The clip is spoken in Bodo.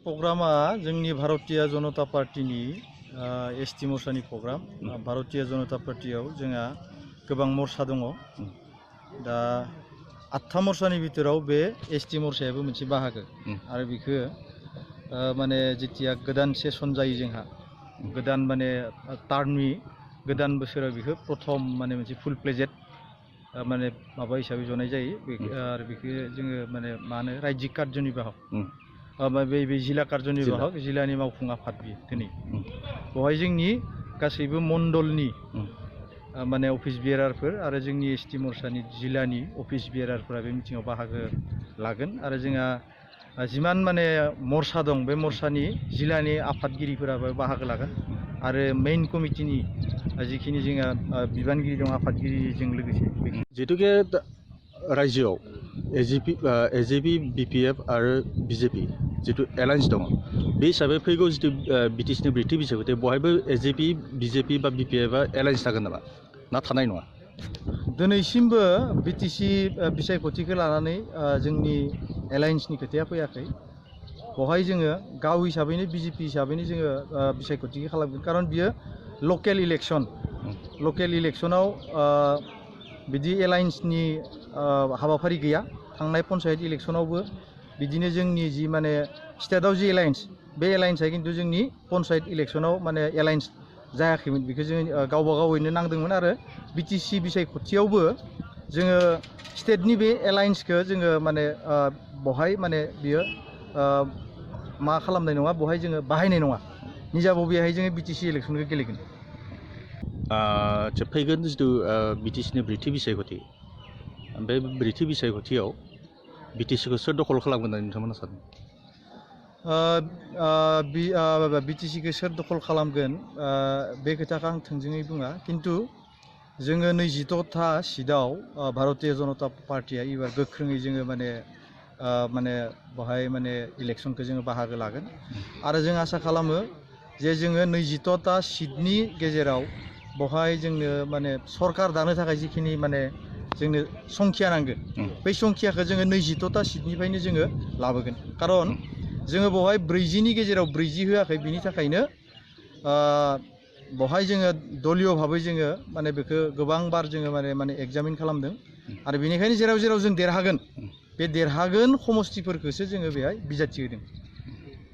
प्रग्रामा जोंनि भारतीय जनता पार्टीनि एसटि मोर्चानि प्रग्राम। भारतीय जनता पार्टीयाव जोंहा गोबां मोर्चा दङ। दा 8था मोर्चानि बिथोराव बे एसटि मोर्चायाबो मोनसे बाहागो आरो बेखौ माने जेतिया गोदान सेसन जायो जोंहा गोदान माने टार्मनि गोदान बोसोराव बेखौ प्रथम माने मोनसे फुल प्लेजेड माने माबा हिसाबै जनाय जायो आरो बेखौ जोङो माने मा होनो रायजिक कार्जनि बाहाग बे जिल्ला कार्जनि बाहाग जिल्लानि मावफुं आफाद बियो दिनै बेवहाय जोंनि गासैबो मण्डलनि माने अफिस बेरारफोर आरो जोंनि एसटि मोर्चानि जिल्लानि अफिस बेरारफोरा बे मिटिङाव बाहागो लागोन आरो जोंहा जिमान माने मोर्चा दं बे मोर्चानि जिल्लानि आफादगिरिफोराबो बाहागो लागोन आरो मेइन कमिटिनि जिखिनि जोंहा बिबानगिरि दं आफादगिरिजों लोगोसे जिहेतुके रायजोआव एजिपि बिपिएफ आरो बिजेपि जितु एलायन्स दङ बे हिसाबै फैगौ जितु बिटिसिनि ब्रैथि बिसायख'थि बहायबो एजिपि बिजेपि बा बिपिएफआ एलायन्स थागोन नामा ना थानाय नङा? दिनैसिमबो बिटिसि बिसायख'थिखौ लानानै जोंनि एलायन्सनि खोथाया फैयाखै। बेवहाय जोङो गाव हिसाबैनो बिजेपि हिसाबैनो जोङो बिसायख'थिखौ खालामगोन खारन बियो लकेल इलेक्सनाव बिदि एलायन्सनि हाबाफारि गैया। थांनाय पन्सायत इलेक्सनावबो बिदिनो जोंनि जि माने स्टेटआव जि एलायन्स बे एलायन्सआ खिन्थु जोंनि पन्सायत इलेक्सनाव माने एलायन्स जायाखैमोन बेखौ जों गावबा गावैनो नांदोंमोन आरो बिटिसि बिसायख'थियावबो जोङो स्टेटनि बे एलायन्सखौ जोङो माने बहाय माने बियो मा खालामनाय नङा बहाय जोङो बाहायनाय नङा निजा बबेहाय जोङो बिटिसि इलेक्सनखौ गेलेगोन। फैगोन जितु बिटिसिनि ब्रैथि बिसायख'थि बे ब्रैथि बिसायख'थियाव बिटिसिखौ सोर दखल खालामगोन होननानै नोंथांमोना सानो? बिटिसिखौ सोर दखल खालामगोन बे खोथाखौ आं थोंजोङै बुङा खिन्थु जोङो 22था सिटआव भारतीय जनता पार्टीया एबार गोख्रोङै जोङो माने बेवहाय माने इलेक्सनखौ जोङो बाहागो लागोन आरो जों आसा खालामो जे जोङो 22था सिटनि गेजेराव बेवहाय जोंनो माने सरकार दानो थाखाय जिखिनि माने जोंनो संख्या नांगोन बै संख्याखौ जोङो 22था सिटनिफ्रायनो जोङो लाबोगोन खारन जोङो बेवहाय 40नि गेजेराव 40 होआखै बिनि थाखायनो बेवहाय जोङो दलीय भाबै जोङो माने बेखौ गोबां बार जोङो माने एग्जामिन खालामदों आरो बेनिखायनो जेराव जों देरहागोन बे देरहागोन समस्थिफोरखौसो जोङो बेहाय बिजाथि होदों।